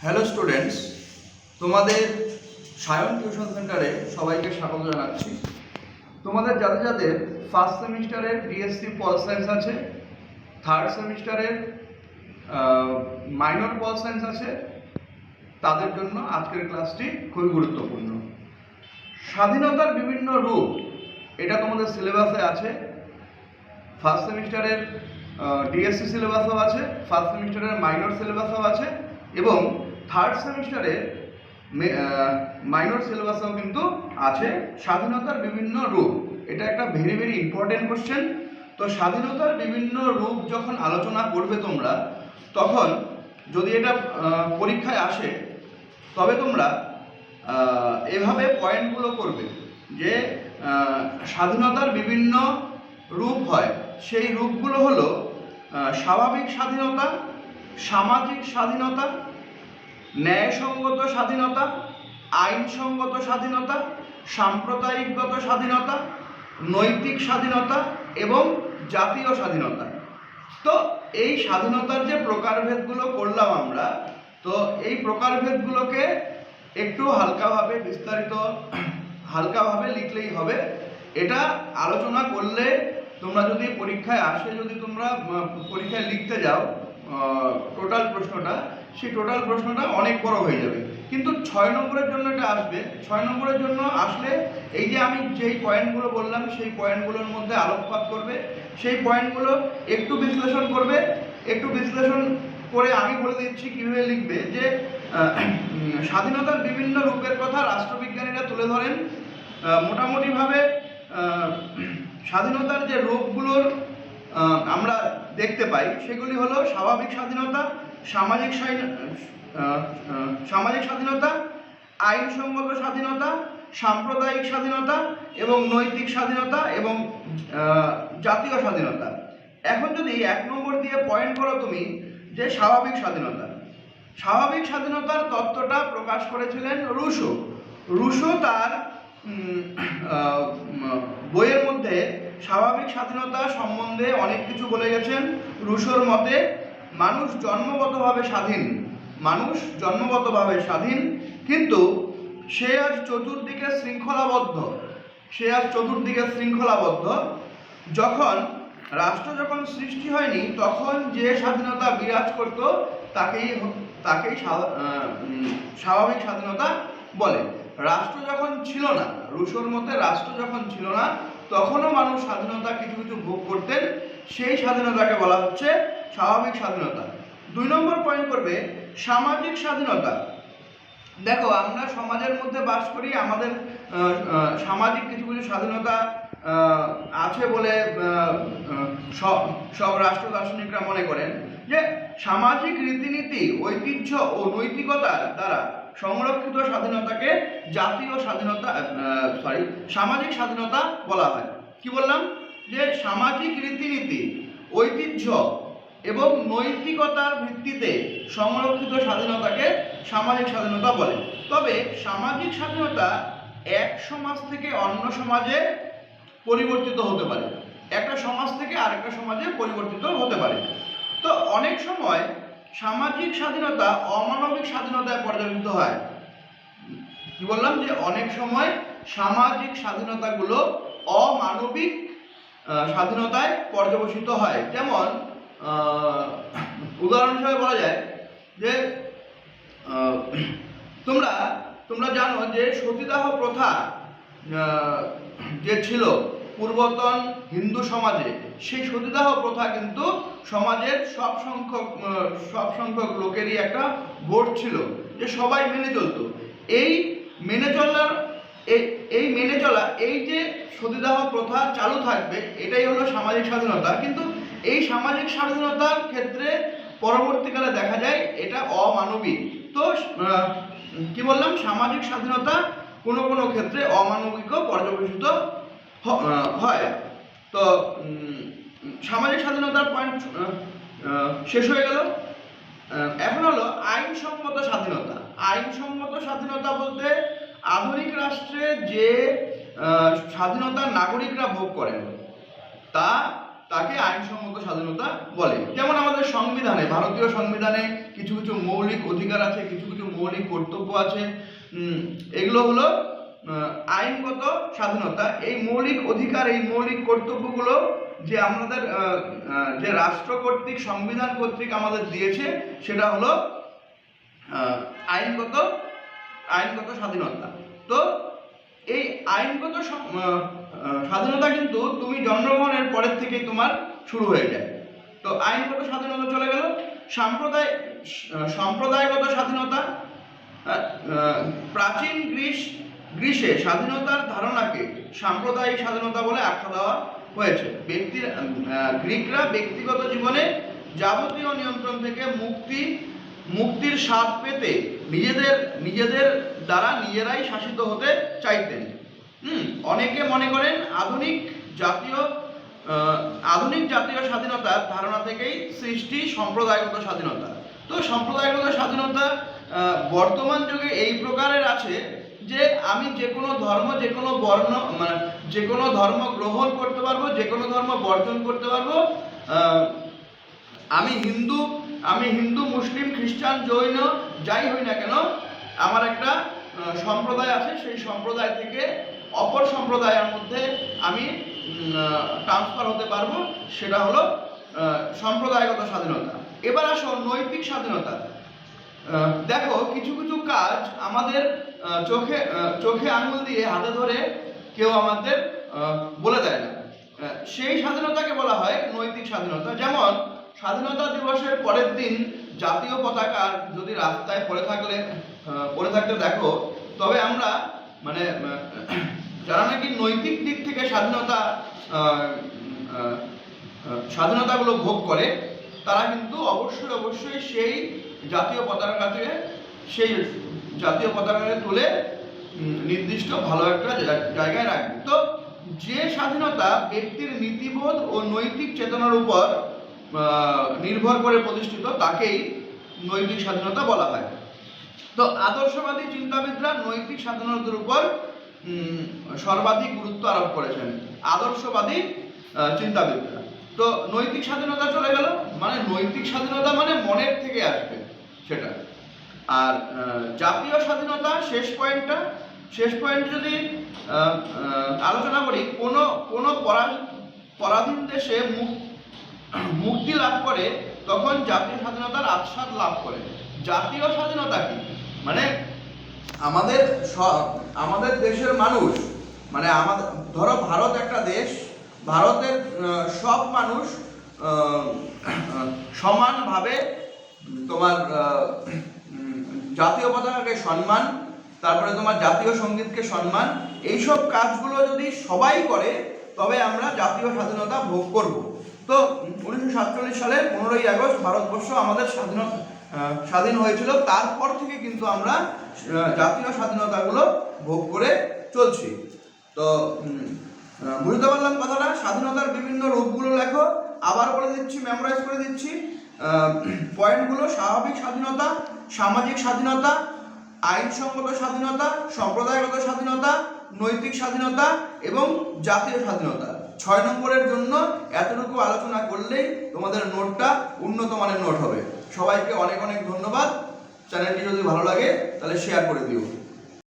Hello students, তোমাদের Sayan tuition সেন্টারে সবাইকে স্বাগত জানাচ্ছি। তোমাদের যাদের যাদের ফার্স্ট সেমিস্টারের ডিএসসি পল সায়েন্স আছে, থার্ড সেমিস্টারের মাইনর পল সায়েন্স আছে, তাদের জন্য আজকের ক্লাসটি খুবই গুরুত্বপূর্ণ। স্বাধীনতার বিভিন্ন রূপ, এটা তোমাদের সিলেবাসে আছে। ফার্স্ট সেমিস্টারের ডিএসসি সিলেবাসও আছে, ফার্স্ট সেমিস্টারের মাইনর সিলেবাসও আছে এবং থার্ড সেমিস্টারের মাইনর সিলেবাসও কিন্তু আছে। স্বাধীনতার বিভিন্ন রূপ, এটা একটা ভেরি ভেরি ইম্পর্টেন্ট কোশ্চেন। তো স্বাধীনতার বিভিন্ন রূপ যখন আলোচনা করবে তোমরা, তখন যদি এটা পরীক্ষায় আসে, তবে তোমরা এভাবে পয়েন্টগুলো করবে যে স্বাধীনতার বিভিন্ন রূপ হয়। সেই রূপগুলো হলো স্বাভাবিক স্বাধীনতা, সামাজিক স্বাধীনতা, ন্যায়সঙ্গত স্বাধীনতা, আইনসঙ্গত স্বাধীনতা, সাম্প্রদায়িকগত স্বাধীনতা, নৈতিক স্বাধীনতা এবং জাতীয় স্বাধীনতা। তো এই স্বাধীনতার যে প্রকারভেদগুলো করলাম আমরা, তো এই প্রকারভেদগুলোকে একটু হালকাভাবে হালকাভাবে লিখলেই হবে। এটা আলোচনা করলে তোমরা যদি পরীক্ষায় আসে, যদি তোমরা পরীক্ষায় লিখতে যাও টোটাল প্রশ্নটা, সেই টোটাল প্রশ্নটা অনেক বড় হয়ে যাবে। কিন্তু 6 নম্বরের জন্য এটা আসবে। 6 নম্বরের জন্য আসলে এই যে আমি যেই পয়েন্টগুলো বললাম, সেই পয়েন্টগুলোর মধ্যে আলোকপাত করবে, সেই পয়েন্টগুলো একটু বিশ্লেষণ করবে। একটু বিশ্লেষণ করে আমি বলে দিচ্ছি কীভাবে লিখবে। যে স্বাধীনতার বিভিন্ন রূপের কথা রাষ্ট্রবিজ্ঞানীরা তুলে ধরেন। মোটামুটিভাবে স্বাধীনতার যে রূপগুলোর আমরা দেখতে পাই, সেগুলি হলো স্বাভাবিক স্বাধীনতা, সামাজিক স্বাধীনতা, আইনসঙ্গত স্বাধীনতা, সাম্প্রদায়িক স্বাধীনতা এবং নৈতিক স্বাধীনতা এবং জাতীয় স্বাধীনতা। এখন যদি 1 নম্বর দিয়ে পয়েন্ট করো তুমি, যে স্বাভাবিক স্বাধীনতা। স্বাভাবিক স্বাধীনতার তত্ত্বটা প্রকাশ করেছিলেন রুশো। রুশো তার বইয়ের মধ্যে স্বাভাবিক স্বাধীনতা সম্বন্ধে অনেক কিছু বলে গেছেন। রুশোর মতে মানুষ জন্মগতভাবে স্বাধীন, কিন্তু সে আজ চতুর্দিকে শৃঙ্খলাবদ্ধ। যখন রাষ্ট্র সৃষ্টি হয়নি, তখন যে স্বাধীনতা বিরাজ করত তাকেই স্বাভাবিক স্বাধীনতা বলে। রাষ্ট্র যখন ছিল না, রুশোর মতে রাষ্ট্র যখন ছিল না, তখনও মানুষ স্বাধীনতা কিছু কিছু ভোগ করতেন। সেই স্বাধীনতাকে বলা হচ্ছে স্বাভাবিক স্বাধীনতা। 2 নম্বর পয়েন্ট করবে সামাজিক স্বাধীনতা। দেখো, আমরা সমাজের মধ্যে বাস করি, আমাদের সামাজিক কিছু কিছু স্বাধীনতা আছে বলে সব রাষ্ট্র দার্শনিকরা মনে করেন যে সামাজিক রীতিনীতি, ঐতিহ্য ও নৈতিকতার দ্বারা সংরক্ষিত স্বাধীনতাকে সামাজিক স্বাধীনতা বলা হয়। কি বললাম? যে সামাজিক রীতিনীতি, ঐতিহ্য এবং নৈতিকতার ভিত্তিতে সংরক্ষিত স্বাধীনতাকে সামাজিক স্বাধীনতা বলে। তবে সামাজিক স্বাধীনতা এক সমাজ থেকে অন্য সমাজে পরিবর্তিত হতে পারে, একটা সমাজ থেকে আরেকটা সমাজে পরিবর্তিত হতে পারে। তো অনেক সময় সামাজিক স্বাধীনতা অমানবিক স্বাধীনতায় পর্যালোচিত হয়। কি বললাম? যে অনেক সময় সামাজিক স্বাধীনতাগুলো অমানবিক স্বাধীনতায় পর্যবসিত হয়। যেমন উদাহরণ হিসেবে বলা যায় যে তোমরা জানো যে সতীদাহ প্রথা যে ছিল পূর্বতন হিন্দু সমাজে, সেই সতীদাহ প্রথা কিন্তু সমাজের সব সংখ্যক লোকেরই একটা ভোট ছিল, যে সবাই মেনে চলত। এই যে সতীদাহ প্রথা চালু থাকবে, এটাই হলো সামাজিক স্বাধীনতা। কিন্তু এই সামাজিক স্বাধীনতার ক্ষেত্রে পরবর্তীকালে দেখা যায় এটা অমানবিক। তো কি বললাম? সামাজিক স্বাধীনতা কোনো কোনো ক্ষেত্রে অমানবিকও পর্যবেসিত হয়। তো সামাজিক স্বাধীনতার পয়েন্ট শেষ হয়ে গেল। এখন হলো আইনসঙ্গত স্বাধীনতা। আইনসঙ্গত স্বাধীনতা বলতে আধুনিক রাষ্ট্রে যে স্বাধীনতা নাগরিকরা ভোগ করেন, তাকে আইনসঙ্গত স্বাধীনতা বলে। যেমন আমাদের সংবিধানে, ভারতীয় সংবিধানে কিছু কিছু মৌলিক অধিকার আছে, কিছু কিছু মৌলিক কর্তব্য আছে, এগুলো হলো আইনগত স্বাধীনতা। এই মৌলিক অধিকার, এই মৌলিক কর্তব্যগুলো যে আমাদের যে রাষ্ট্র কর্তৃক, সংবিধান কর্তৃক আমাদের দিয়েছে, সেটা হলো আইনগত স্বাধীনতা। তো এই আইনগত স্বাধীনতা কিন্তু তুমি জন্মগ্রহণের পরের থেকেই তোমার শুরু হয়ে যায়। তো আইনগত স্বাধীনতা চলে গেল। সম্প্রদায়গত স্বাধীনতা। প্রাচীন গ্রীসে স্বাধীনতার ধারণাকে সাম্প্রদায়িক স্বাধীনতা বলে আখ্যা দেওয়া হয়েছে। গ্রিকরা ব্যক্তিগত জীবনে যাবতীয় নিয়ন্ত্রণ থেকে মুক্তির স্বাদ পেতে নিজেদের দ্বারা নিজেরাই শাসিত হতে চাইতেন। অনেকে মনে করেন আধুনিক জাতীয় স্বাধীনতার ধারণা থেকেই সৃষ্টি সম্প্রদায়গত স্বাধীনতা। তো সম্প্রদায়গত স্বাধীনতা বর্তমান যুগে এই প্রকারের আছে যে আমি যে কোনো ধর্ম, যে কোনো বর্ণ, মানে যে কোনো ধর্ম গ্রহণ করতে পারবো, যে কোনো ধর্ম বর্জন করতে পারবো। আমি হিন্দু, মুসলিম, খ্রিস্টান, জৈন যাই হই না কেন, আমার একটা সম্প্রদায় আছে, সেই সম্প্রদায় থেকে অপর সম্প্রদায়ের মধ্যে আমি ট্রান্সফার হতে পারবো, সেটা হলো সম্প্রদায়গত স্বাধীনতা। এবার আসো নৈতিক স্বাধীনতা। দেখো, কিছু কিছু কাজ আমাদের চোখে আঙুল দিয়ে হাতে ধরে কেউ আমাদের বলে দেয় না, সেই স্বাধীনতাকে বলা হয় নৈতিক স্বাধীনতা। যেমন স্বাধীনতা দিবসের পরের দিন জাতীয় পতাকা যদি রাস্তায় পড়ে থাকতে দেখো, তবে আমরা মানে যারা নাকি নৈতিক দিক থেকে স্বাধীনতাগুলো ভোগ করে, তারা কিন্তু অবশ্যই সেই জাতীয় পতাকাকে তুলে নির্দিষ্ট ভালো একটা জায়গায় রাখবে। তো যে স্বাধীনতা ব্যক্তির নীতিবোধ ও নৈতিক চেতনার উপর নির্ভর করে প্রতিষ্ঠিত, তাকেই নৈতিক স্বাধীনতা বলা হয়। তো আদর্শবাদী চিন্তাবিদরা নৈতিক স্বাধীনতার উপর সর্বাধিক গুরুত্ব আরোপ করেছেন, আদর্শবাদী চিন্তাবিদরা। তো নৈতিক স্বাধীনতা চলে গেল, মানে নৈতিক স্বাধীনতা মানে মনের থেকে আসবে সেটা। আর জাতীয় স্বাধীনতা, শেষ পয়েন্ট যদি আলোচনা করি, কোনো পরাধীন দেশে মুক্তি লাভ করে, তখন জাতীয় স্বাধীনতার আস্বাদ লাভ করে। জাতীয় স্বাধীনতা কি? মানে আমাদের দেশের মানুষ, মানে ধরো ভারত একটা দেশ, ভারতের সব মানুষ সমানভাবে তোমার জাতীয় পতাকাকে সম্মান, তারপরে তোমার জাতীয় সঙ্গীতকে সম্মান, এইসব কাজগুলো যদি সবাই করে, তবে আমরা জাতীয় স্বাধীনতা ভোগ করব। তো 1947 সালের 15ই আগস্ট ভারতবর্ষ আমাদের স্বাধীন হয়েছিল। তারপর থেকে কিন্তু আমরা জাতীয় স্বাধীনতাগুলো ভোগ করে চলছি। তো বুঝতে পারলাম কথাটা? স্বাধীনতার বিভিন্ন রূপগুলো লেখো, আবার বলে দিচ্ছি, মেমোরাইজ করে দিচ্ছি পয়েন্টগুলো। স্বাভাবিক স্বাধীনতা, সামাজিক স্বাধীনতা, আইনসঙ্গত স্বাধীনতা, সম্প্রদায়গত স্বাধীনতা, নৈতিক স্বাধীনতা এবং জাতীয় স্বাধীনতা। 6 নম্বরের জন্য এতটুকু আলোচনা করলেই তোমাদের নোটটা উন্নত মানের নোট হবে। সবাইকে অনেক ধন্যবাদ। চ্যানেলটি যদি ভালো লাগে তাহলে শেয়ার করে দিও।